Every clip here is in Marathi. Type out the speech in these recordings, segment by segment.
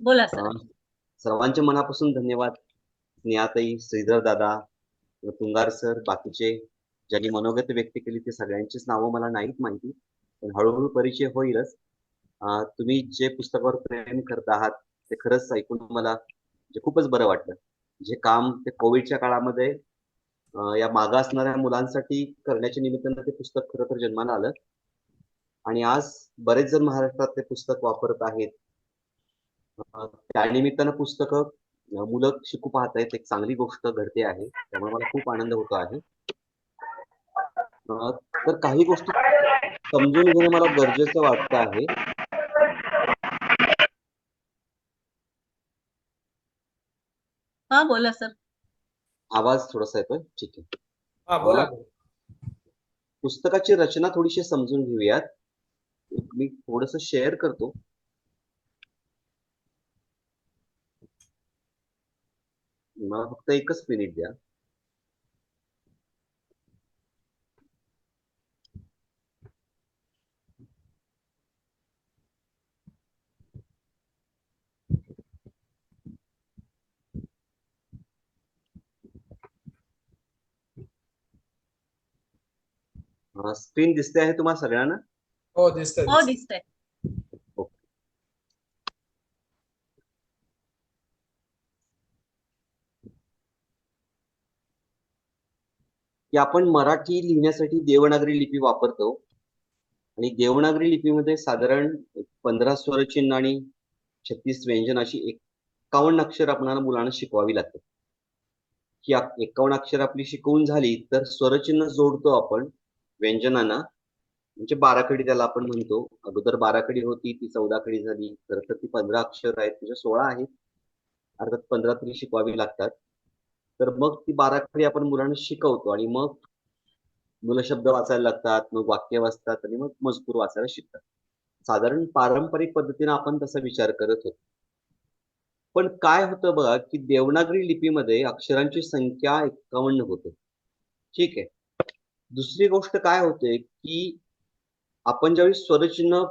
बोला सर. अं, सर्वांचे मनापासून धन्यवाद. स्नेहाताई, श्रीधर दादा, तुंगार सर, बाकीचे ज्यांनी मनोगत व्यक्त केली ते सगळ्यांचीच नावं मला नाहीत माहिती, पण हळूहळू परिचय होईलच. तुम्ही जे पुस्तकावर प्रेम करत आहात ते खरंच ऐकून मला म्हणजे खूपच बरं वाटलं. जे काम ते कोविडच्या काळामध्ये या मागासणाऱ्या मुलांसाठी करण्याच्या निमित्तानं ते पुस्तक खरं तर जन्माला आलं आणि आज बरेच जण महाराष्ट्रात ते पुस्तक वापरत आहेत. त्यानिमित्तानं पुस्तकं मुलं शिकू पाहत आहेत. एक चांगली गोष्ट घडते आहे. त्यामुळे मला खूप आनंद होतो आहे. अ, तर काही गोष्टी समजून घेणं मला गरजेचं वाटतं आहे. हा बोला सर. आवाज थोडासा येतोय. ठीक आहे. हा बोला. पुस्तकाची रचना थोडीशी समजून घेऊयात. मी थोडंसं शेअर करतो. मला फक्त एकच मिनिट द्या. स्क्रीन दिसते आहे तुम्हाला सगळ्यांना? हो, दिसतंय हो दिसतंय. दिसतंय. ओके. की आपण मराठी लिहिण्यासाठी देवनागरी लिपी वापरतो आणि देवनागरी लिपीमध्ये साधारण 15 स्वरचिन्ह आणि 36 व्यंजन अशी 51 अक्षर आपल्याला मुलांना शिकवावी लागतात. ही 51 अक्षर आपली शिकवून झाली तर स्वरचिन्ह जोडतो आपण व्यंजनांना. म्हणजे बाराखडी त्याला आपण म्हणतो. अगोदर बाराखडी होती, ती 14खडी झाली, तर ती 15 अक्षर आहेत, म्हणजे 16 आहेत. अर्थात 15 तरी शिकवावी लागतात. तर मग ती बाराखडी आपण मुलांना शिकवतो आणि मग मुलं शब्द वाचायला लागतात, मग वाक्य वाचतात आणि मग मजकूर वाचायला शिकतात. साधारण पारंपरिक पद्धतीने आपण तसा विचार करत होतो. पण काय होतं बघा, की देवनागरी लिपीमध्ये अक्षरांची संख्या 51 होते. ठीक आहे. दुसरी गोष्ट काय होते, की आपण ज्यावेळी स्वरचिन्ह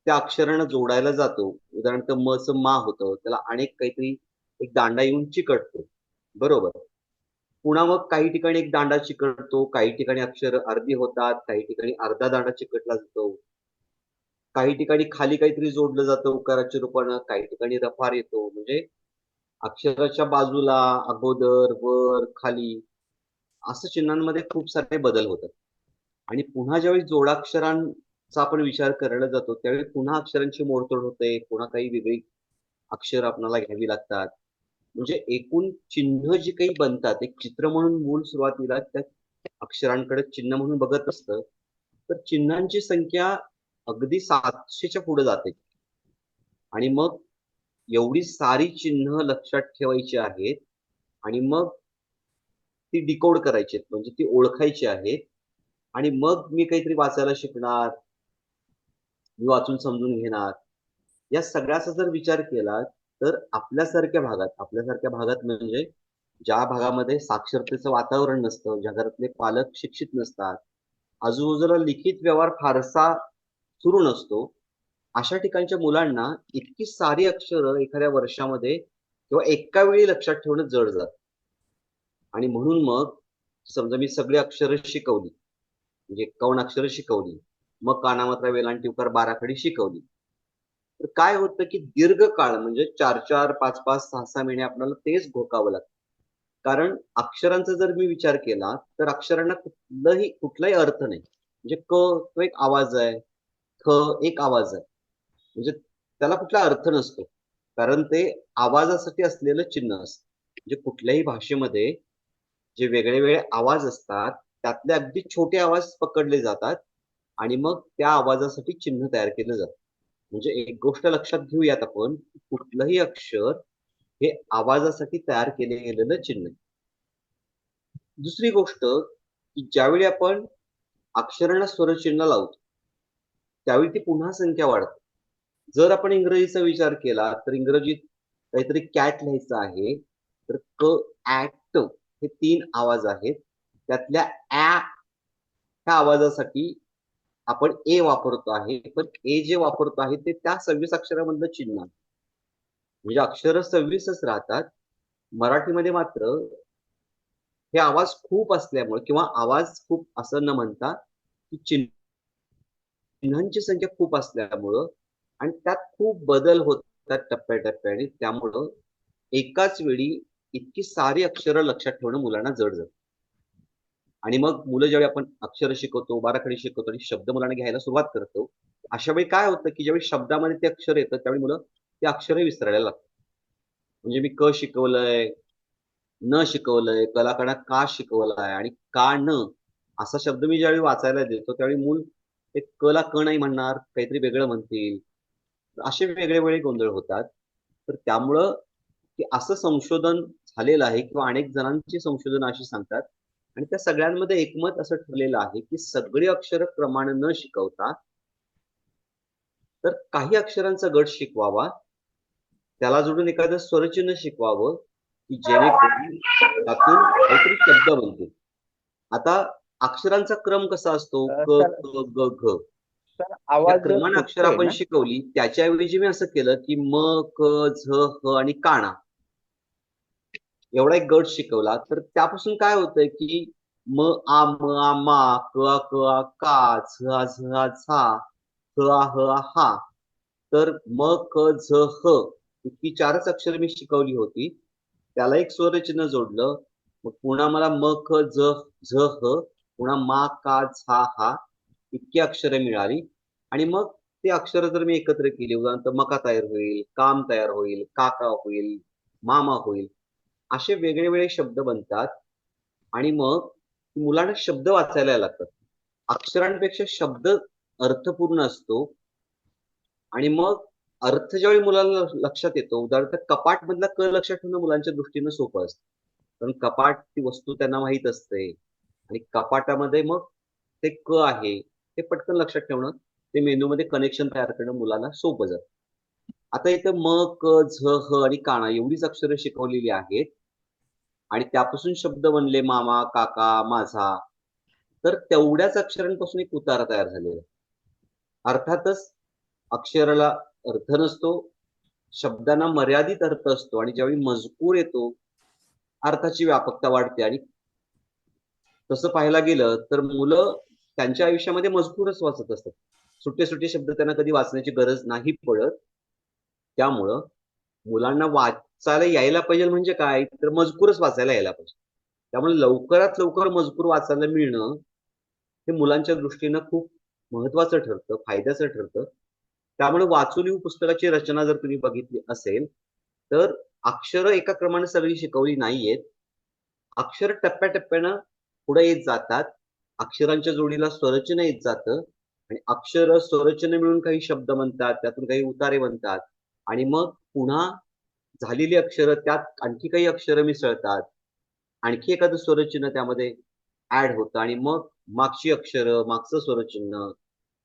त्या अक्षरांना जोडायला जातो, उदाहरणार्थ मचं मा होतं, त्याला अनेक काहीतरी एक दांडा येऊन चिकटतो. बरोबर. पुन्हा मग काही ठिकाणी एक दांडा चिकटतो, काही ठिकाणी अक्षर अर्धी होतात, काही ठिकाणी अर्धा दांडा चिकटला जातो. काही ठिकाणी खाली काहीतरी जोडलं जातं उकाराच्या रूपानं, काही ठिकाणी रफार येतो. म्हणजे अक्षराच्या बाजूला, अगोदर, वर, खाली असं चिन्हांमध्ये खूप सारे बदल होतात. आणि पुन्हा ज्यावेळी जोडाक्षरांचा आपण विचार करायला जातो, त्यावेळी पुन्हा अक्षरांची मोडतोड होते, पुन्हा काही वेगळी अक्षर आपल्याला घ्यावी लागतात. म्हणजे एकूण चिन्ह जी काही बनतात, एक चित्र म्हणून मूळ सुरुवातीला त्या अक्षरांकडे चिन्ह म्हणून बघत असतं, तर चिन्हांची संख्या अगदी 700च्या पुढे जाते. आणि मग एवढी सारी चिन्ह लक्षात ठेवायची आहेत आणि मग ती डिकोड करायची आहेत, म्हणजे ती ओळखायची आहेत आणि मग मी काहीतरी वाचायला शिकणार, मी वाचून समजून घेणार. या सगळ्याचा जर विचार केला तर आपल्यासारख्या भागात म्हणजे ज्या भागामध्ये साक्षरतेचं वातावरण नसतं, ज्या घरातले पालक शिक्षित नसतात, आजूबाजूला लिखित व्यवहार फारसा सुरू नसतो, अशा ठिकाणच्या मुलांना इतकी सारी अक्षरं एखाद्या वर्षामध्ये किंवा एका वेळी लक्षात ठेवणं जड जातं. आणि म्हणून मग समजा मी सगळी अक्षरं शिकवली, म्हणजे 51 अक्षरं शिकवली, मग काना मात्रा वेलांटी उकार बाराखडी शिकवली, तर काय होतं की दीर्घकाळ म्हणजे 4-4, 5-5, 6-6 महिने आपल्याला तेच घोकावं लागतं. कारण अक्षरांचा जर मी विचार केला तर अक्षरांना कुठलाही अर्थ नाही. म्हणजे क तो एक आवाज आहे, ख एक आवाज आहे, म्हणजे त्याला कुठला अर्थ नसतो. कारण ते आवाजासाठी असलेलं चिन्ह असतं. म्हणजे कुठल्याही भाषेमध्ये जे वेगळे-वेगळे आवाज असतात, त्यातले अगदी छोटे आवाज पकडले जातात आणि मग त्या आवाजासाठी चिन्ह तयार केलं जातं. म्हणजे एक गोष्ट लक्षात घेऊयात आपण, कुठलंही अक्षर हे आवाजासाठी तयार केले गेलेलं चिन्ह आहे. दुसरी गोष्ट, की ज्यावेळी आपण अक्षरांना स्वरचिन्ह लावतो, त्यावेळी ती पुन्हा संख्या वाढते. जर आपण इंग्रजीचा विचार केला, तर इंग्रजीत काहीतरी कॅट लिहायचं आहे, तर क, ॲट हे 3 आवाज आहेत. त्यातल्या ह्या आवाजासाठी आपण ए वापरतो आहे, पण ए जे वापरतो आहे ते त्या 26 अक्षरामधलं चिन्ह आहे. म्हणजे अक्षर 26च राहतात. मराठीमध्ये मात्र हे आवाज खूप असल्यामुळे किंवा आवाज खूप असं न म्हणता की चिन्हांची संख्या खूप असल्यामुळं आणि त्यात खूप बदल होतात टप्प्याटप्प्याने, त्यामुळं एकाच वेळी इतकी सारी अक्षरं लक्षात ठेवणं मुलांना जड जातं. आणि मग मुलं ज्यावेळी आपण अक्षर शिकवतो, बाराखडी शिकवतो आणि शब्द मुलांना घ्यायला सुरुवात करतो, अशा वेळी काय होतं की ज्यावेळी शब्दामध्ये ते अक्षर येतं त्यावेळी मुलं ते अक्षरही विसरायला लागतात. म्हणजे मी क शिकवलंय, न शिकवलंय, कलाकारांना का शिकवलाय आणि का न असा शब्द मी ज्यावेळी वाचायला देतो त्यावेळी मूल ते क ला क नाही म्हणणार, काहीतरी वेगळं म्हणतील. असे वेगळे वेगळे गोंधळ होतात. तर त्यामुळं की असं संशोधन झालेलं आहे किंवा अनेक जणांची संशोधन अशी सांगतात आणि त्या सगळ्यांमध्ये एकमत असं ठरलेलं आहे की सगळी अक्षरं क्रमाने न शिकवता तर काही अक्षरांचा गट शिकवावा, त्याला जोडून एखादं स्वरचिन्ह शिकवावं की जेणेकरून त्यातून काहीतरी शब्द बनतील. आता अक्षरांचा क्रम कसा असतो क सर क ग घ. सर त्या आवाज क्रमाने अक्षर तुटतोय आपण ना? शिकवली त्याच्याऐवजी मी असं केलं की म क झ ह आणि काना एवढा एक गट शिकवला तर त्यापासून काय होतंय की म आ मा क आ का झ आ झा ह आ ह आ हा. तर म क झ ह इतकी 4च अक्षर मी शिकवली होती. त्याला एक स्वरचिन्ह जोडलं. मग पुन्हा मला म क झ झ ह पुन्हा मा का झा हा इतकी अक्षरे मिळाली आणि मग ते अक्षर जर मी एकत्र केली उदाहरणार्थ मका तयार होईल, काम तयार होईल, काका होईल, मामा होईल. असे वेगळे शब्द बनतात आणि मग मुलांना शब्द वाचायला लागतात. अक्षरांपेक्षा शब्द अर्थपूर्ण असतो आणि मग अर्थ ज्यावेळी मुलाला लक्षात येतो, उदाहरणार्थ कपाट मधला क लक्षात ठेवणं मुलांच्या दृष्टीनं सोपं असतं. कारण कपाट ती वस्तू त्यांना माहीत असते आणि कपाटामध्ये मग ते क आहे, ते पटकन लक्षात ठेवणं, ते मेंदूमध्ये कनेक्शन तयार करणं मुलाला सोपं जातं. आता इथं म, क, झ, ह आणि काना एवढीच अक्षरं शिकवलेली आहेत आणि त्यापासून शब्द बनले मामा, काका, माझा. तर तेवढ्याच अक्षरांपासून एक उतारा तयार झालेला आहे. अर्थातच अक्षराला अर्थ नसतो, शब्दांना मर्यादित अर्थ असतो आणि ज्यावेळी मजकूर येतो, अर्थाची व्यापकता वाढते आणि तसं पाहायला गेलं तर मुलं त्यांच्या आयुष्यामध्ये मजकूरच वाचत असतात. सुटे-सुटे शब्द त्यांना कधी वाचण्याची गरज नाही पडत. त्यामुळं मुलांना वाचायला यायला पाहिजे म्हणजे काय? तर मजकूरच वाचायला यायला पाहिजे. त्यामुळे लवकरात लवकर मजकूर वाचायला मिळणं, हे मुलांच्या दृष्टीनं खूप महत्त्वाचं ठरतं, फायद्याचं ठरतं. त्यामुळे वाचून येऊ पुस्तकाची रचना जर तुम्ही बघितली असेल, तर अक्षरं एका क्रमाने सगळी शिकवली नाहीयेत. अक्षर टप्प्याटप्प्यानं पुढे येत जातात. अक्षरांच्या जोडीला स्वरचिन्ह येत जातं आणि अक्षर, स्वरचिन्ह मिळून काही शब्द बनतात, त्यातून काही उतारे बनतात आणि मग पुन्हा झालेली अक्षरं त्यात आणखी काही अक्षरं मिसळतात. आणखी एखादं स्वरचिन्ह त्यामध्ये ॲड होतं आणि मग मागची अक्षरं, मागचं स्वरचिन्ह,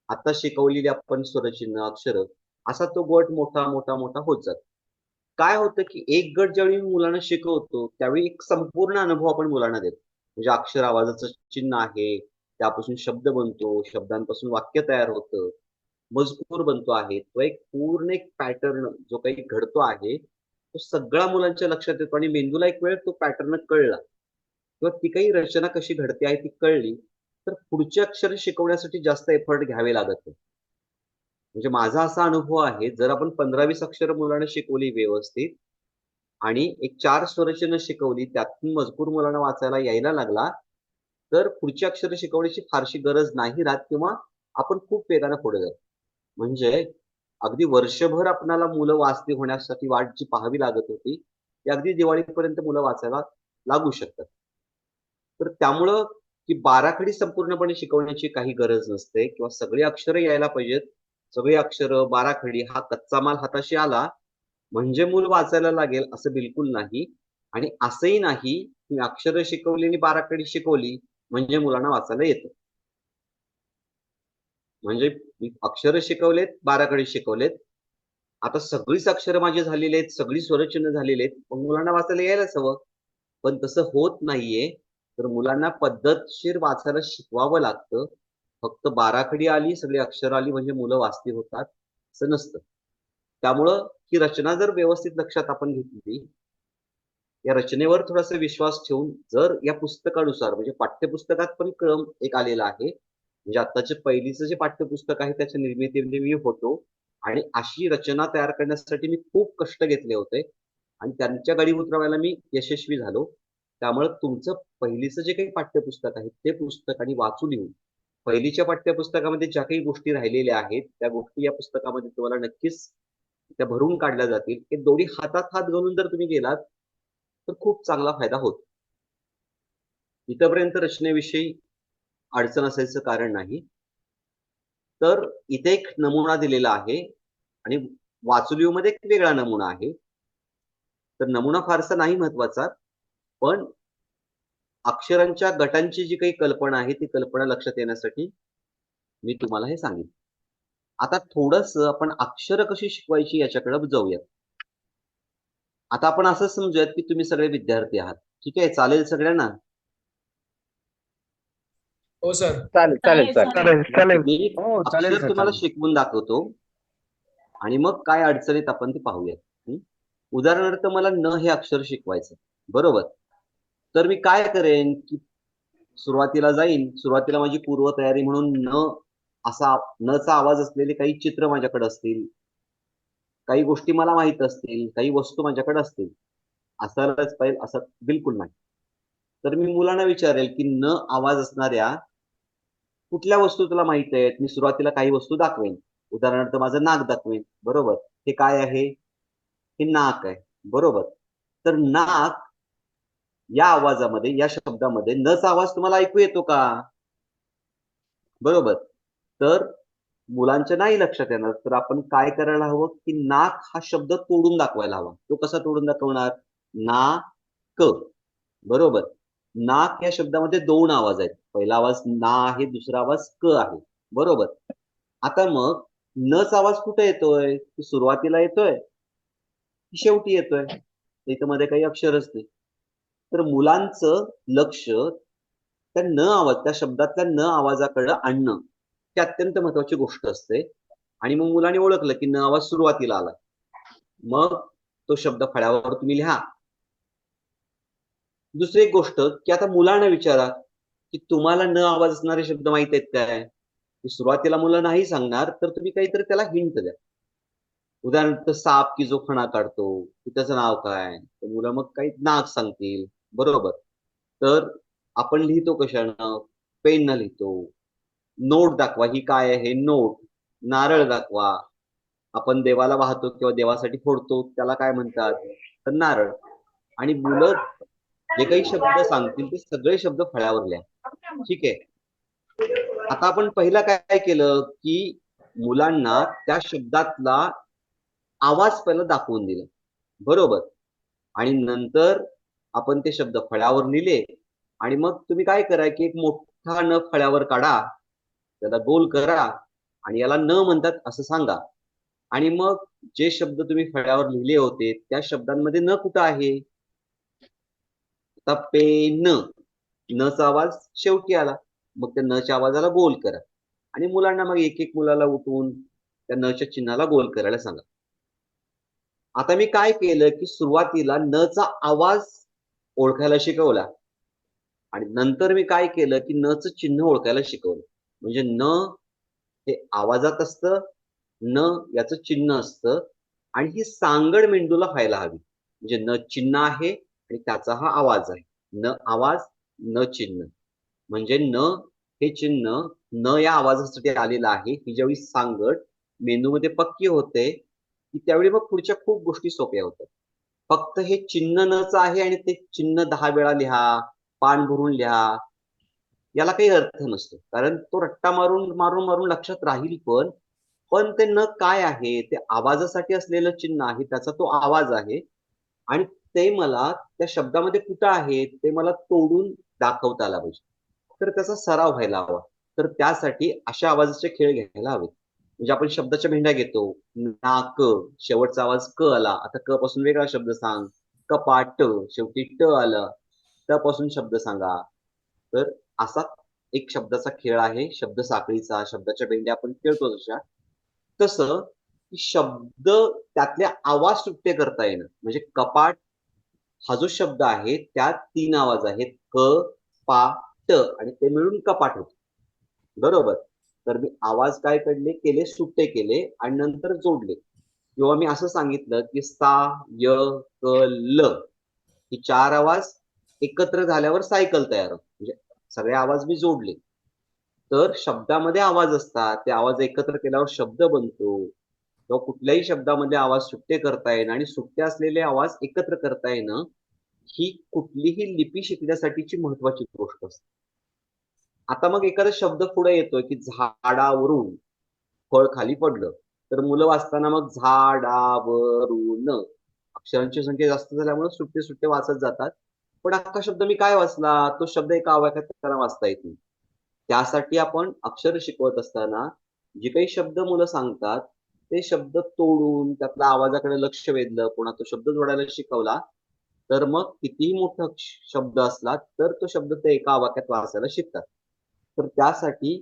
आता शिकवलेली आपण स्वरचिन्ह, अक्षरं असा तो गट मोठा होत जातो. काय होतं की एक गट ज्यावेळी मुलांना शिकवतो, त्यावेळी एक संपूर्ण अनुभव आपण मुलांना देतो. म्हणजे अक्षर आवाजाचं चिन्ह आहे, त्यापासून शब्द बनतो, शब्दांपासून वाक्य तयार होतं, मजकूर बनतो आहे. तो एक पूर्ण एक पॅटर्न जो काही घडतो आहे, तो सगळा मुलांच्या लक्षात येतो आणि मेंदूला एक वेळ तो पॅटर्न कळला किंवा ती काही रचना कशी घडते आहे ती कळली, तर पुढची अक्षर शिकवण्यासाठी जास्त एफर्ट घ्यावे लागत नाही. म्हणजे माझा असा अनुभव आहे, जर आपण 15-20 अक्षरं मुलांना शिकवली व्यवस्थित आणि एक 4 स्वरचिन्ह शिकवली, त्यातून मजकूर मुलांना वाचायला यायला लागला, तर पुढची अक्षरं शिकवण्याची फारशी गरज नाही राहत किंवा आपण खूप वेगानं पुढे जातो. म्हणजे अगदी वर्षभर आपणाला मुलं वाचती होण्यासाठी वाट जी पाहावी लागत होती, ती अगदी दिवाळीपर्यंत मुलं वाचायला लागू शकतात. तर त्यामुळं ती बाराखडी संपूर्णपणे शिकवण्याची काही गरज नसते किंवा सगळी अक्षरं यायला पाहिजेत. सगळी अक्षरं, बाराखडी हा कच्चा माल हाताशी आला, म्हणजे मूल वाचायला लागेल असं बिलकुल नाही आणि असंही नाही की अक्षरं शिकवली आणि बाराखडी शिकवली म्हणजे मुलांना वाचायला येतं. म्हणजे मी अक्षरं शिकवलेत, बाराखडी शिकवलेत. आता सगळीच अक्षरं माझी झालेली आहेत, सगळी स्वरचिन्ह झालेली आहेत. मग मुलांना वाचायला यायलाच हवं. पण तसं होत नाहीये. तर मुलांना पद्धतशीर वाचायला शिकवावं लागतं. फक्त बाराखडी आली, सगळी अक्षरं आली म्हणजे मुलं वाचती होतात, असं नसतं. त्यामुळं ही रचना जर व्यवस्थित लक्षात आपण घेतली, या रचनेवर थोडासा विश्वास ठेवून जर या पुस्तकानुसार म्हणजे पाठ्यपुस्तकात पण क्रम एक आलेला आहे, म्हणजे आत्ताचे पहिलीचं जे पाठ्यपुस्तक आहे त्याच्या निर्मितीमध्ये मी होतो आणि अशी रचना तयार करण्यासाठी मी खूप कष्ट घेतले होते आणि त्यांच्या गडी उतरवायला मी यशस्वी झालो. त्यामुळे तुमचं पहिलीचं जे काही पाठ्यपुस्तक आहे ते पुस्तक आणि वाचून येऊन पहिलीच्या पाठ्यपुस्तकामध्ये ज्या काही गोष्टी राहिलेल्या आहेत त्या गोष्टी या पुस्तकामध्ये तुम्हाला नक्कीच त्या भरून काढल्या जातील. हे दोन्ही हातात हात घालून जर तुम्ही गेलात तर खूप चांगला फायदा होतो. इथपर्यंत रचनेविषयी अडचण असायचं कारण नाही. तर इथे एक नमुना दिलेला आहे आणि वाचुलीमध्ये एक वेगळा नमुना आहे. तर नमुना फारसा नाही महत्वाचा, पण अक्षरांच्या गटांची जी काही कल्पना आहे ती कल्पना लक्षात येण्यासाठी मी तुम्हाला हे सांगितलं. आता थोडंसं आपण अक्षर कशी शिकवायची याच्याकडे जाऊयात. आता आपण असं समजूयात की तुम्ही सगळे विद्यार्थी आहात. ठीक आहे, चालेल सगळ्यांना? हो सर. चालेल चालेल चालेल, चालेल चालेल मी हो चालेल अक्षर सर तुम्हाला चालेल. शिकवून दाखवतो आणि मग काय अडचणीत आपण ते पाहूयात. उदाहरणार्थ मला न हे अक्षर शिकवायचं, बरोबर? तर मी काय करेन की सुरुवातीला जाईन, सुरुवातीला माझी पूर्वतयारी म्हणून न असा नचा आवाज असलेले काही चित्र माझ्याकडे असतील, काही गोष्टी मला माहित असतील, काही वस्तू माझ्याकडे असतील. असायलाच पाहिजे असं बिलकुल नाही. तर मी मुलांना विचारेल की न आवाज असणाऱ्या कुठल्या वस्तू तुला माहित आहेत. मी सुरुवातीला काही वस्तू दाखवेन. उदाहरणार्थ माझं नाक दाखवेन, बरोबर? हे काय आहे? हे नाक आहे, बरोबर? तर नाक या आवाजामध्ये, या शब्दामध्ये नचा आवाज तुम्हाला ऐकू येतो का? बरोबर. तर मुलांच्या नाही लक्षात येणार, तर आपण काय करायला हवं की नाक हा शब्द तोडून दाखवायला हवा. तो कसा तोडून दाखवणार? नाक, बरोबर? नाक या शब्दामध्ये दोन आवाज आहेत. पहिला आवाज ना आहे, दुसरा आवाज क आहे, बरोबर? आता मग नचा आवाज कुठे येतोय? सुरुवातीला येतोय की शेवटी येतोय? इथं मध्ये काही अक्षरच नाही. तर मुलांचं लक्ष त्या न आवाज, त्या शब्दातल्या न आवाजाकडे आणणं ही अत्यंत महत्वाची गोष्ट असते. आणि मग मुलांनी ओळखलं की न आवाज सुरुवातीला आला, मग तो शब्द फळ्यावर तुम्ही लिहा. दुसरी एक गोष्ट की आता मुलांना विचारा की तुम्हाला न आवाज असणारे शब्द माहित आहेत काय? सुरुवातीला मुलं नाही सांगणार, तर तुम्ही काहीतरी त्याला हिंट द्या. उदाहरणार्थ साप की जो फणा काढतो त्याचं नाव काय? तर मुलं मग काही नाक सांगतील, बरोबर? तर आपण लिहितो कशानं? पेन न लिहितो. नोट दाखवा, ही काय आहे? नोट. नारळ दाखवा, आपण देवाला वाहतो किंवा देवासाठी फोडतो त्याला काय म्हणतात? तर नारळ. आणि मुलं जे काही शब्द सांगतील ते सगळे शब्द फळ्यावर लिहा. ठीक आहे. आता आपण पहिला काय केलं की मुलांना त्या शब्दातला आवाज पहिला दाखवून दिला, बरोबर? आणि नंतर आपण ते शब्द फळ्यावर लिहिले आणि मग तुम्ही काय करा की एक मोठा न फळ्यावर काढा, त्याला गोल करा आणि याला न म्हणतात असं सांगा. आणि मग जे शब्द तुम्ही फळ्यावर लिहिले होते त्या शब्दांमध्ये न कुठं आहे? आता पेन, नचा आवाज शेवटी आला, मग त्या नच्या आवाजाला गोल करा आणि मुलांना मग एक एक मुलाला उठवून त्या नच्या चिन्हाला गोल करायला सांगा. आता मी काय केलं की सुरुवातीला नचा आवाज ओळखायला शिकवला आणि नंतर मी काय केलं की नचं चिन्ह ओळखायला शिकवलं. म्हणजे न हे आवाजात असतं, न याचं चिन्ह असतं आणि ही सांगड मेंदूला व्हायला हवी. म्हणजे न चिन्ह आहे आणि त्याचा हा आवाज आहे. न आवाज, न चिन्ह. म्हणजे न हे चिन्ह न या आवाजासाठी आलेलं आहे. ही ज्यावेळी सांगड मेंदूमध्ये पक्की होते की त्यावेळी मग पुढच्या खूप गोष्टी सोप्या होतात. फक्त हे चिन्ह नच आहे आणि ते चिन्ह 10 वेळा लिहा, पान भरून लिहा, याला काही अर्थ नसतो. कारण तो रट्टा मारून मारून मारून लक्षात राहील पण पण ते न काय आहे? ते आवाजासाठी असलेलं चिन्ह आहे, त्याचा तो आवाज आहे आणि ते मला त्या शब्दामध्ये कुठं आहे ते मला तोडून दाखवता आला पाहिजे. तर त्याचा सराव व्हायला हवा. तर त्यासाठी अशा आवाजाचे खेळ घ्यायला हवे. म्हणजे आपण शब्दाच्या भेंड्या घेतो. नाक, शेवटचा आवाज क आला, आता क पासून वेगळा शब्द सांग. कपाट, शेवटी ट आलं, त पासून शब्द सांगा. तर असा एक शब्दाचा खेळ आहे, शब्द साखळीचा, शब्दाच्या भेंड्या आपण खेळतो जशा. तसं की शब्द त्यातले आवाज सुट्टे करता येणं. म्हणजे कपाट हा जो शब्द आहे त्यात 3 आवाज आहेत, क, पा, ट आणि ते मिळून कपाट होतं. बरोबर. तर मी आवाज काय केले सुट्टे केले आणि नंतर जोडले. किंवा मी असं सांगितलं की सा, य, क, ल ही 4 आवाज एकत्र झाल्यावर सायकल तयार होते. म्हणजे सगळे आवाज मी जोडले. तर शब्दामध्ये आवाज असतात. ते आवाज एकत्र केल्यावर शब्द बनतो. किंवा कुठल्याही शब्दामध्ये आवाज सुट्टे करता येणं आणि सुट्टे असलेले आवाज एकत्र करता येणं ही कुठलीही लिपी शिकण्यासाठीची महत्वाची गोष्ट असते. आता मग एखादा शब्द पुढे येतोय की झाडावरून फळ खाली पडलं. तर मुलं वाचताना मग झाडावरून अक्षरांची संख्या जास्त झाल्यामुळे सुट्टे सुट्टे वाचत जातात. पण अख्खा शब्द मी काय वाचला? तो शब्द एका आवाक्यात त्याला वाचता येत नाही. त्यासाठी आपण अक्षर शिकवत असताना जे काही शब्द मुलं सांगतात ते शब्द तोडून त्यातल्या आवाजाकडे लक्ष वेधलं, पुन्हा तो शब्द जोडायला शिकवला, तर मग कितीही मोठा शब्द असला तर तो शब्द ते एका वाक्यात वाचायला शिकतात. तर त्यासाठी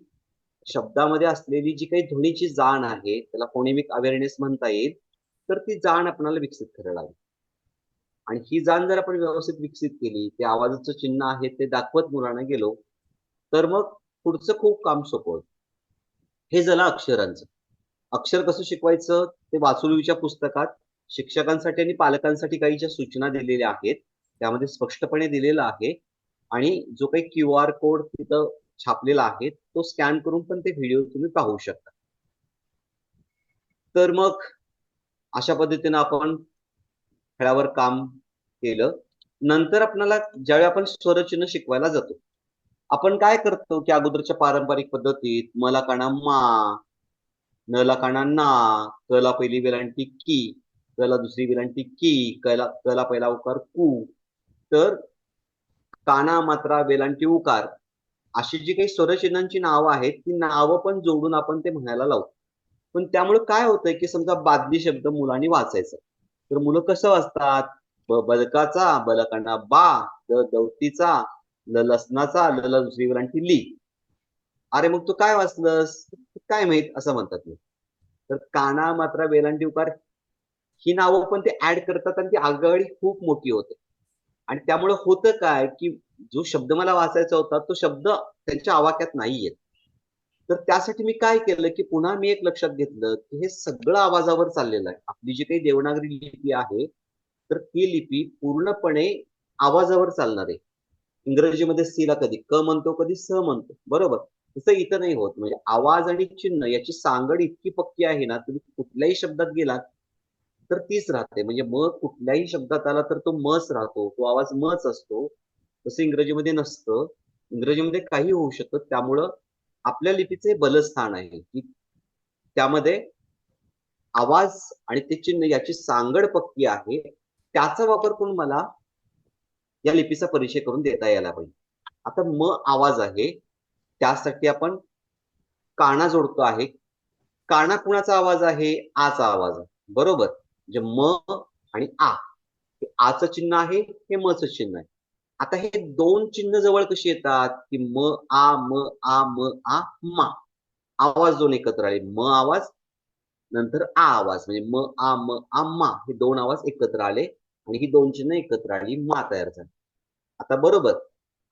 शब्दामध्ये असलेली जी काही ध्वनीची जाण आहे त्याला फोनेमिक अवेअरनेस म्हणता येईल. तर ती जाण आपल्याला विकसित करायला लागेल. आणि ही जाण जर आपण व्यवस्थित विकसित केली, ते आवाजाचं चिन्ह आहे ते दाखवत मुलांना गेलो, तर मग पुढचं खूप काम सोपं होतं. हे झालं अक्षरांचं. अक्षर कसं शिकवायचं ते वासुदेवीच्या पुस्तकात शिक्षकांसाठी आणि पालकांसाठी काही ज्या सूचना दिलेल्या आहेत त्यामध्ये स्पष्टपणे दिलेलं आहे. आणि जो काही QR कोड तिथं छापलेला आहे तो स्कॅन करून पण ते व्हिडिओ तुम्ही पाहू शकता. तर मग अशा पद्धतीनं आपण खेळावर काम केलं. नंतर आपल्याला ज्यावेळी आपण स्वरचिन्ह शिकवायला जातो, आपण काय करतो की अगोदरच्या पारंपरिक पद्धतीत म ला काना मा, न ला काना ना, क ला पहिली वेलांटी की, क ला दुसरी वेलांटी की, क ला पहिला उकार कू. तर काना, मात्रा, वेलांटी, उकार अशी जी काही स्वरचिन्हांची नावं आहेत ती नावं पण जोडून आपण ते म्हणायला लावतो. पण त्यामुळे काय होतंय की समजा बादली शब्द मुलांनी वाचायचा, तर मुलं कसं वाचतात? बदकाचा, बलकांना बा, दवतीचा, लसणाचा, दुसरी वेलांटी ली. अरे मग तू काय वाचलंस? काय माहित असं म्हणतात मी. तर काना, मात्रा, वेलांटी, उकार ही नावं पण ते ऍड करतात आणि ती आगगाडी खूप मोठी होते. आणि त्यामुळे होतं काय की जो शब्द मला वाचायचा होता तो शब्द त्यांच्या आवाक्यात नाही येत. तर त्यासाठी मी काय केलं की पुन्हा मी एक लक्षात घेतलं की हे सगळं आवाजावर चाललेलं आहे. आपली जी काही देवनागरी लिपी आहे तर ती लिपी पूर्णपणे आवाजावर चालणार आहे. इंग्रजीमध्ये सी ला कधी क म्हणतो कधी स म्हणतो, बरोबर. तसं इथं नाही होत. म्हणजे आवाज आणि चिन्ह याची सांगड इतकी पक्की आहे ना, तुम्ही कुठल्याही शब्दात गेलात तर तीच राहते. म्हणजे म कुठल्याही शब्दात आला तर तो मच राहतो, तो आवाज मच असतो. तसं इंग्रजीमध्ये नसतं. इंग्रजीमध्ये काही होऊ शकतं. त्यामुळं आपल्या लिपीचे बलस्थान आहे की त्यामध्ये आवाज आणि ते चिन्ह याची सांगड पक्की आहे. त्याचा वापर करून मला या लिपीचा परिचय करून देता यायला पाहिजे. आता म आवाज आहे, त्यासाठी आपण काना जोडतो आहे. काना कुणाचा आवाज आहे? आचा आवाज आहे, बरोबर. म्हणजे म आणि आ, हे आचं चिन्ह आहे, हे मचं चिन्ह आहे. आता हे दोन चिन्ह जवळ कशी येतात की म आ म आ म आ मा, आवाज दोन एकत्र आले. म आवाज नंतर आ आवाज, म्हणजे म आ म आ मा हे दोन आवाज एकत्र आले आणि ही दोन चिन्ह एकत्र आली, मा तयार झाली. आता बरोबर.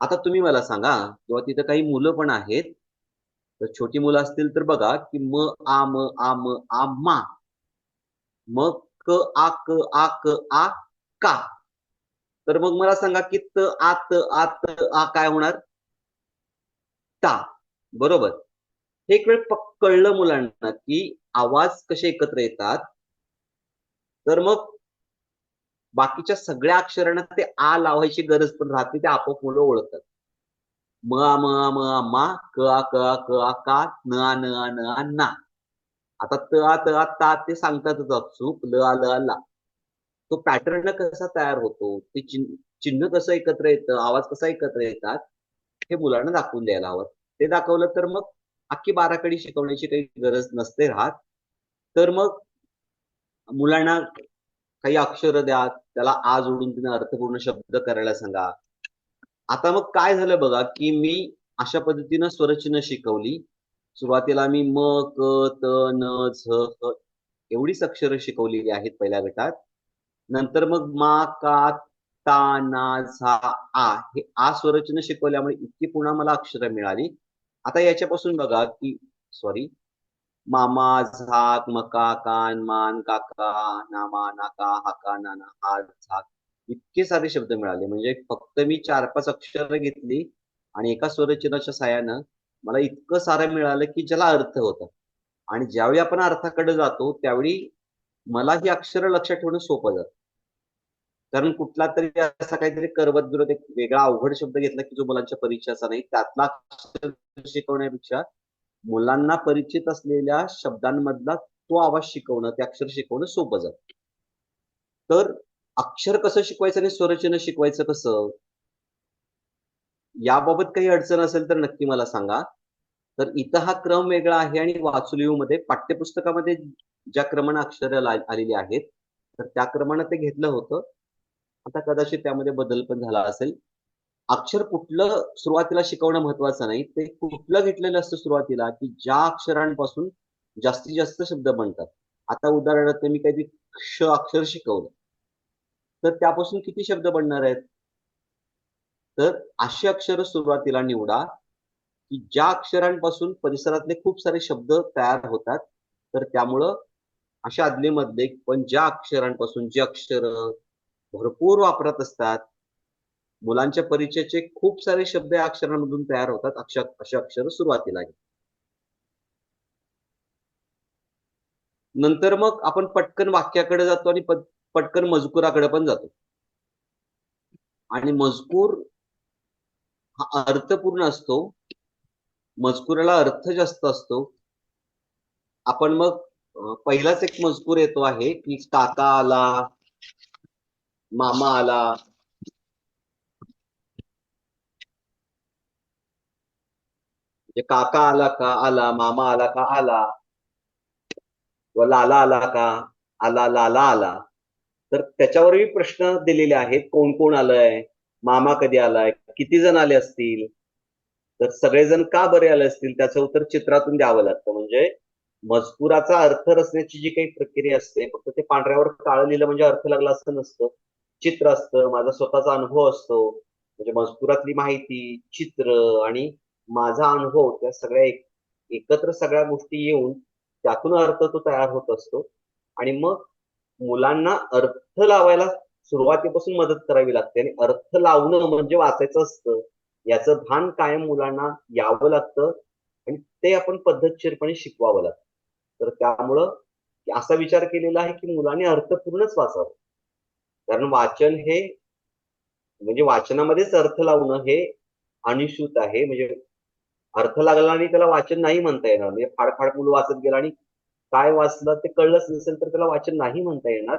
आता तुम्ही मला सांगा किंवा तिथं काही मुलं पण आहेत, तर छोटी मुलं असतील तर बघा की म आ म आ म आ मा, मग क आ क आ क आ का. तर मग मला सांगा की त आ त आ त आ काय होणार? ता, बरोबर. हे एक वेळ कळलं मुलांना की आवाज कसे एकत्र येतात, तर मग बाकीच्या सगळ्या अक्षरांना ते आ लावायची गरज पण राहते, ते आपोआप मुलं ओळखतात. म आ म आ म आ मा, क आ क आ क आ का, न आ न आ न आ ना. आता त आ त आ ता ते सांगतातच अचूक, ल आ ल आ ला. तो पॅटर्न कसा तयार होतो, ते चिन्ह कसं एकत्र येतं, आवाज कसा एकत्र येतात, हे मुलांना दाखवून द्यायला हवं. ते दाखवलं तर मग अख्खी बाराखडी शिकवण्याची काही गरज नसते राहत. तर मग मुलांना काही अक्षरं द्या, त्याला आ जोडून तुम्ही अर्थपूर्ण शब्द करायला सांगा. आता मग काय झालं बघा, की मी अशा पद्धतीनं स्वरचिन्ह शिकवली. सुरुवातीला मी म, क, त, न, झ, ह एवढीच अक्षरं शिकवलेली आहेत पहिल्या गटात. नंतर मग मा, का, ता, ना, झा, आ हे आ स्वरचिन्ह शिकवल्यामुळे इतकी पुन्हा मला अक्षरं मिळाली. आता याच्यापासून बघा की सॉरी मामा, झाक, मका, कान, मान, काका, नामा, नाका, हाका, नाना, हात, झाक इतके सारे शब्द मिळाले. म्हणजे फक्त मी 4-5 अक्षरं घेतली आणि एका स्वरचिन्हाच्या साहाय्यानं मला इतकं सारं मिळालं की ज्याला अर्थ होता. आणि ज्यावेळी आपण अर्थाकडे जातो त्यावेळी मला ही अक्षरं लक्षात ठेवणं सोपं जातं. कारण कुठला तरी असा काहीतरी करवत विरोध एक वेगळा अवघड शब्द घेतला की जो मुलांच्या परिचयाचा नाही त्यातला अक्षर शिकवण्यापेक्षा मुलांना परिचित असलेल्या शब्दांमधला तो आवाज शिकवणं, ते अक्षर शिकवणं सोपं जातं. तर अक्षर कसं शिकवायचं आणि स्वरचिन्ह शिकवायचं कसं? याबाबत काही अडचण असेल तर नक्की मला सांगा. तर इथं हा क्रम वेगळा आहे आणि वाचुलीवमध्ये पाठ्यपुस्तकामध्ये ज्या क्रमानं अक्षरं आलेली आहेत, तर त्या क्रमानं ते घेतलं होतं. आता कदाचित त्यामध्ये बदल पण झाला असेल. अक्षर कुठलं सुरुवातीला शिकवणं महत्वाचं नाही. ते कुठलं घेतलेलं असतं सुरुवातीला, की ज्या अक्षरांपासून जास्तीत जास्त शब्द बनतात. आता उदाहरणार्थ मी काहीतरी क्ष अक्षर शिकवलं, तर त्यापासून किती शब्द बनणार आहेत? तर अशी अक्षरं सुरुवातीला निवडा, की ज्या अक्षरांपासून परिसरातले खूप सारे शब्द तयार होतात. तर त्यामुळं अशा अदले-मधले पण ज्या अक्षरांपासून जी अक्षरं भरपूर वापरात असतात, मुलांच्या परिचयाचे खूप सारे शब्द या अक्षरांमधून तयार होतात. अशी अक्षरं सुरुवातीला आहेत. नंतर मग आपण पटकन वाक्याकडे जातो आणि पटकन मजकुराकडे पण जातो. आणि मजकूर हा अर्थपूर्ण असतो. मजकुराला अर्थ जास्त असतो. आपण मग पहिलाच एक मजकूर येतो आहे, की काका आला, मामा आला. म्हणजे काका आला का आला, मामा आला का आला, व लाला आला का आला, लाला आला. तर त्याच्यावरही प्रश्न दिलेले आहेत. कोण कोण आलंय, मामा कधी आलाय, किती जण आले असतील, तर सगळेजण का बरे आले असतील त्याचं उत्तर चित्रातून द्यावं लागतं. म्हणजे मजकुराचा अर्थ रचण्याची जी काही प्रक्रिया असते फक्त ते पांढऱ्यावर काळं लिहिलं म्हणजे अर्थ लागला असं नसतं. चित्र असतं, माझा स्वतःचा अनुभव असतो. म्हणजे मजकुरातली माहिती, चित्र आणि माझा अनुभव त्या सगळ्या एकत्र सगळ्या गोष्टी येऊन त्यातून अर्थ तो तयार होत असतो. आणि मग मुलांना अर्थ लावायला सुरुवातीपासून मदत करावी लागते आणि अर्थ लावणं म्हणजे वाचायचं असतं. याचं भान कायम मुलांना यावं लागतं आणि ते आपण पद्धतशीरपणे शिकवावं लागतं. तर त्यामुळं असा विचार केलेला आहे की मुलांनी अर्थपूर्णच वाचावं. कारण वाचन हे म्हणजे वाचनामध्येच अर्थ लावणं हे अनुचित आहे. म्हणजे अर्थ लागला आणि त्याला वाचन नाही म्हणता येणार. म्हणजे फाडफाड मुलं वाचत गेला आणि काय वाचलं ते कळलंच नसेल तर त्याला वाचन नाही म्हणता येणार.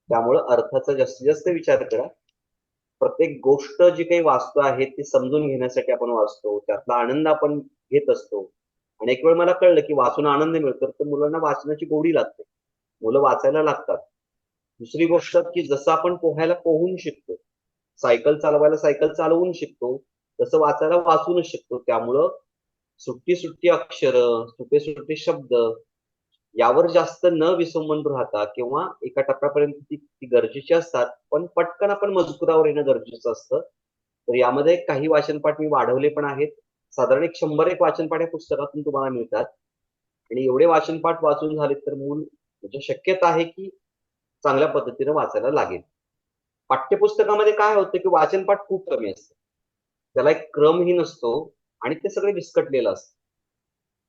त्यामुळं अर्थाचा जास्तीत जास्त विचार करा. प्रत्येक गोष्ट जी काही वाचतो आहे ती समजून घेण्यासाठी आपण वाचतो. त्यातला आनंद आपण घेत असतो. अनेक वेळ मला कळलं की वाचून आनंद मिळतो तर मुलांना वाचनाची गोडी लागते. मुलं वाचायला लागतात. दुसरी गोष्ट की जसं आपण पोहायला पोहून शिकतो, सायकल चालवायला सायकल चालवून शिकतो, तसं वाचायला वाचूनच शिकतो. त्यामुळं सुट्टी-सुट्टी अक्षरं, सुटे-सुटे शब्द यावर जास्त न विसंबून राहता किंवा एका टप्प्यापर्यंत ती गरजेची असतात, पण पटकन आपण मजकुरावर येणं गरजेचं असतं. तर यामध्ये काही वाचनपाठ मी वाढवले पण आहेत. साधारण एक 100 वाचनपाठ या पुस्तकातून तुम्हाला मिळतात. आणि एवढे वाचनपाठ वाचून झाले तर मूल म्हणजे शक्यता आहे की चांगल्या पद्धतीने वाचायला लागेल. पाठ्यपुस्तकामध्ये काय होतं की वाचनपाठ खूप कमी असतं. त्याला एक क्रमही नसतो आणि ते सगळे विस्कटलेलं असतं.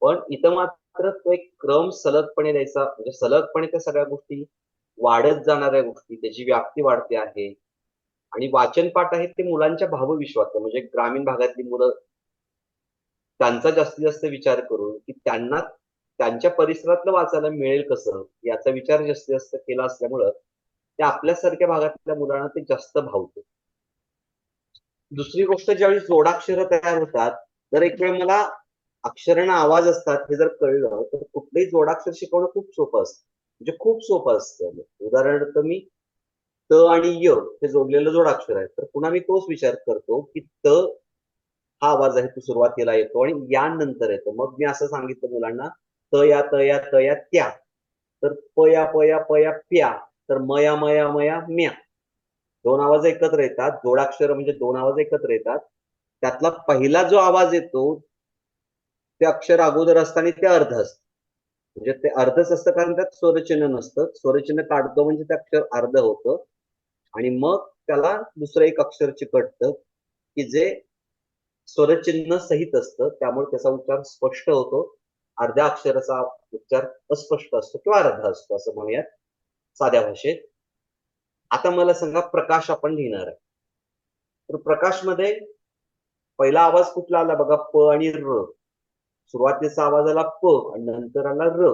पण इथं मात्र तो एक क्रम सलगपणे द्यायचा म्हणजे सलगपणे त्या सगळ्या गोष्टी वाढत जाणाऱ्या गोष्टी त्याची व्याप्ती वाढते आहे. आणि वाचनपाठ आहेत ते मुलांच्या भावविश्वात म्हणजे ग्रामीण भागातली मुलं त्यांचा जास्तीत जास्त विचार करून की त्यांना त्यांच्या परिसरातलं वाचायला मिळेल कसं याचा विचार जास्तीत जास्त केला असल्यामुळं ते आपल्यासारख्या भागातल्या मुलांना ते जास्त भावतं. दुसरी गोष्ट ज्यावेळी जोडाक्षरं तयार होतात, तर एक वेळ मला अक्षरांना आवाज असतात हे जर कळलं, तर कुठलंही जोडाक्षर शिकवणं खूप सोपं असतं. म्हणजे खूप सोपं असतं. उदाहरणार्थ मी त आणि य हे जोडलेलं जोडाक्षर आहे. तर पुन्हा मी तोच विचार करतो, की त हा आवाज आहे तो सुरुवातीला येतो आणि या नंतर येतो. मग मी असं सांगितलं मुलांना, त या, त या, त या, त्या. तर पया पया पया प्या, तर मया मया मया म्या. दोन आवाज एकत्र येतात, जोडाक्षर म्हणजे दोन आवाज एकत्र येतात. त्यातला पहिला जो आवाज येतो ते अक्षर अगोदर असतं आणि ते अर्ध असतं. म्हणजे ते अर्धच असतं कारण त्यात स्वरचिन्ह नसतं. स्वरचिन्ह काढतो म्हणजे ते अक्षर अर्ध होतं आणि मग त्याला दुसरं एक अक्षर चिकटतं की जे स्वरचिन्ह सहित असतं, त्यामुळे त्याचा उच्चार स्पष्ट होतो. अर्ध्या अक्षराचा उच्चार अस्पष्ट असतो किंवा अर्धा असतो असं म्हणूयात साध्या भाषेत. आता मला सांगा प्रकाश आपण लिहिणार आहे. तर प्रकाशमध्ये पहिला आवाज कुठला आला बघा, प आणि र. सुरुवातीचा आवाज आला प आणि नंतर आला र.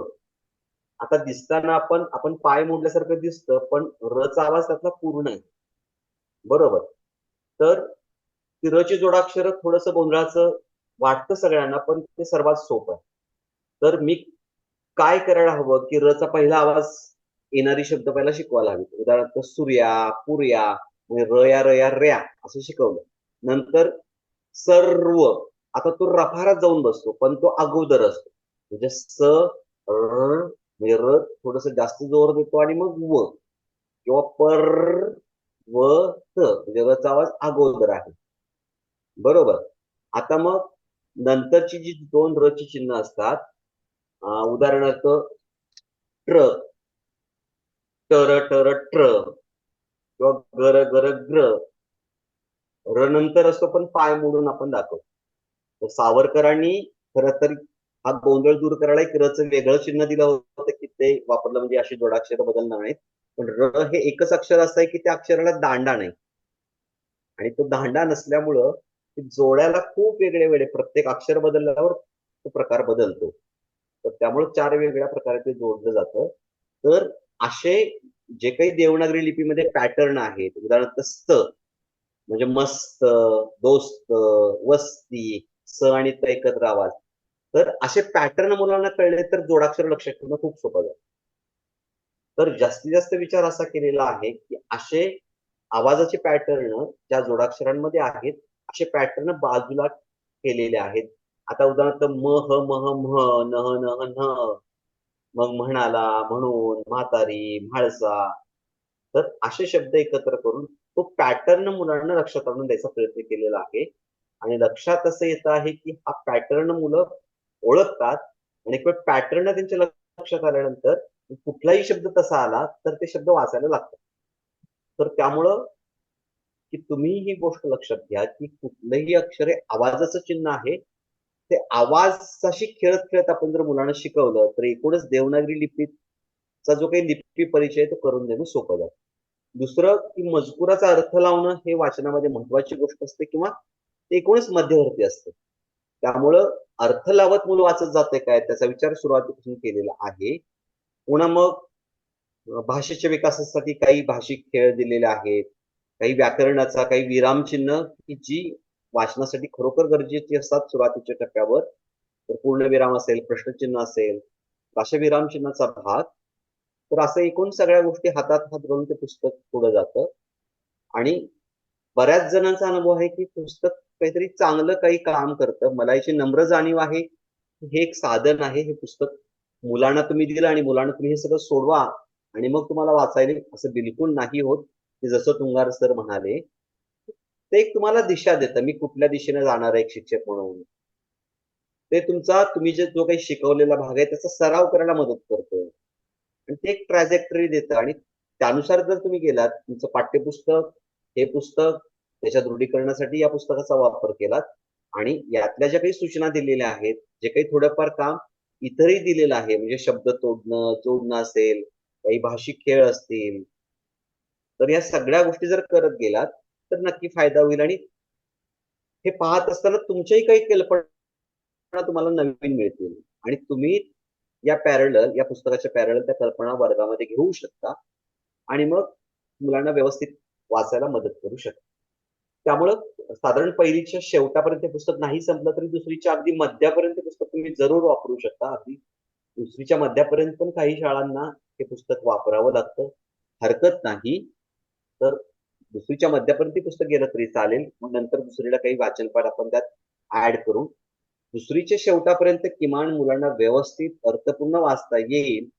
आता दिसताना आपण पाय मोडल्यासारखं दिसतं, पण रचा आवाज त्यातला पूर्ण आहे. बरोबर. तर ती रची जोडाक्षर थोडंसं गोंधळाचं वाटतं सगळ्यांना, पण ते सर्वात सोपं आहे. तर मी काय करायला हवं की रचा पहिला आवाज येणारी शब्द पहिला शिकवायला हवी. उदाहरणार्थ सूर्या, पुर्या, म्हणजे रया रया रया असं शिकवलं. नंतर सर्व, आता तो रफारात जाऊन बसतो पण तो अगोदर असतो. म्हणजे स र, म्हणजे र थोडस जास्त जोर देतो आणि मग व, किंवा पर व त, म्हणजे रचा आवाज अगोदर आहे. बरोबर. आता मग नंतरची जी दोन र ची चिन्ह असतात, उदाहरणार्थ ट्र, टर टर ट्र, किंवा गर गर ग्र. र नंतर असतो पण पाय मोडून आपण दाखवतो. तर सावरकरांनी खरं तर हा गोंधळ दूर करायला एक रचं वेगळं चिन्ह दिलं होतं की ते वापरलं म्हणजे अशी जोडाक्षर बदलणार नाहीत. पण र हे एकच अक्षर असं आहे की त्या अक्षराला दांडा नाही आणि तो दांडा नसल्यामुळं जोड्याला खूप वेगळे वेगळे प्रत्येक अक्षर बदलल्यावर तो प्रकार बदलतो. तर त्यामुळे चार वेगवेगळ्या प्रकारे ते जोडलं जातं. तर असे जे काही देवनागरी लिपीमध्ये पॅटर्न आहेत, उदाहरणार्थ स्त म्हणजे मस्त, दोस्त, वस्ती, स आणि त एकत्र आवाज. तर असे पॅटर्न मुलांना कळले तर जोडाक्षर लक्षात ठेवणं खूप सोपं जातं. तर जास्तीत जास्त विचार असा केलेला आहे की असे आवाजाचे पॅटर्न ज्या जोडाक्षरांमध्ये आहेत असे पॅटर्न बाजूला केलेले आहेत. आता उदाहरणार्थ म ह मह म्ह नह नह न, मग म्हणाला, म्हणून, म्हातारी, म्हाळसा. तर असे शब्द एकत्र करून तो पॅटर्न मुलांना लक्षात आणून द्यायचा प्रयत्न केलेला आहे. आणि लक्षात असं येत आहे की हा पॅटर्न मुलं ओळखतात आणि पॅटर्न त्यांच्या लक्षात आल्यानंतर कुठलाही शब्द तसा आला तर ते शब्द वाचायला लागतात. तर त्यामुळं की तुम्ही ही गोष्ट लक्षात घ्या की कुठलंही अक्षर हे आवाजाचं चिन्ह आहे. ते आवाजाशी खेळत खेळत आपण जर मुलांना शिकवलं तर एकूणच देवनागरी लिपीचा जो काही लिपी परिचय तो करून देणं सोपं जातं. दुसरं की मजकुराचा अर्थ लावणं हे वाचनामध्ये महत्वाची गोष्ट असते किंवा ते एकूणच मध्यवर्ती असते. त्यामुळं अर्थ लावत मूल वाचत जाते काय त्याचा विचार सुरुवातीपासून केलेला आहे. पुन्हा मग भाषेच्या विकासासाठी काही भाषिक खेळ दिलेले आहेत, काही व्याकरणाचा, काही विरामचिन्ह की जी वाचनासाठी खरोखर गरजेची असतात सुरुवातीच्या टप्प्यावर. तर पूर्णविराम असेल, प्रश्नचिन्ह असेल, अशा विरामचिन्हाचा भाग. तर असं एकूण सगळ्या गोष्टी हातात हात घालून ते पुस्तक पुढे जातं. आणि बऱ्याच जणांचा अनुभव आहे की पुस्तक काहीतरी चांगलं काही काम करतं. मला याची नम्र जाणीव आहे. हे एक साधन आहे. हे पुस्तक मुलांना तुम्ही दिलं आणि मुलांना तुम्ही हे सगळं सोडवा आणि मग तुम्हाला वाचायला असं बिलकुल नाही होत. की जसं तुंगार सर म्हणाले, ते एक तुम्हाला दिशा देतं. मी कुठल्या दिशेने जाणार आहे एक शिक्षक म्हणून. ते तुमचा तुम्ही जो काही शिकवलेला भाग आहे त्याचा सराव करायला मदत करतं. आणि ते एक ट्रॅजेक्टरी देतं आणि त्यानुसार जर तुम्ही गेलात, तुमचं पाठ्यपुस्तक, हे पुस्तक त्याच्या दृढीकरणासाठी या पुस्तकाचा वापर केलात आणि यातल्या ज्या काही सूचना दिलेल्या आहेत, जे काही थोडंफार काम इतरही दिलेलं आहे, म्हणजे शब्द तोडणं, जोडणं असेल, काही भाषिक खेळ असतील, तर या सगळ्या गोष्टी जर करत गेलात, तर नक्की फायदा होईल. आणि हे पाहत असताना तुमच्याही काही कल्पना तुम्हाला नवीन मिळतील आणि तुम्ही या पुस्तकाच्या पॅरलल त्या कल्पना वर्गामध्ये घेऊ शकता आणि मग मुलांना व्यवस्थित वाचायला मदत करू शकता. त्यामुळं साधारण पहिलीच्या शेवटापर्यंत हे पुस्तक नाही संपलं तरी दुसरीच्या अगदी मध्यापर्यंत पुस्तक तुम्ही जरूर वापरू शकता. अगदी दुसरीच्या मध्यापर्यंत पण काही शाळांना हे पुस्तक वापरावं लागतं. हरकत नाही. तर दुसरीच्या मध्यापर्यंत ते पुस्तक गेलं तरी चालेल. मग नंतर दुसरीला काही वाचनपाठ आपण त्यात ऍड करून दुसरीच्या शेवटापर्यंत किमान मुलांना व्यवस्थित अर्थपूर्ण वाचता येईल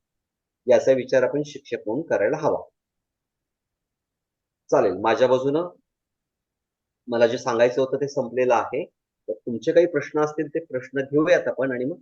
याचा विचार आपण शिक्षक म्हणून करायला हवा. चालेल, माझ्या बाजूनं मला जे सांगायचं होतं ते संपलेलं आहे. तर तुमचे काही प्रश्न असतील ते प्रश्न घेऊयात आपण आणि मग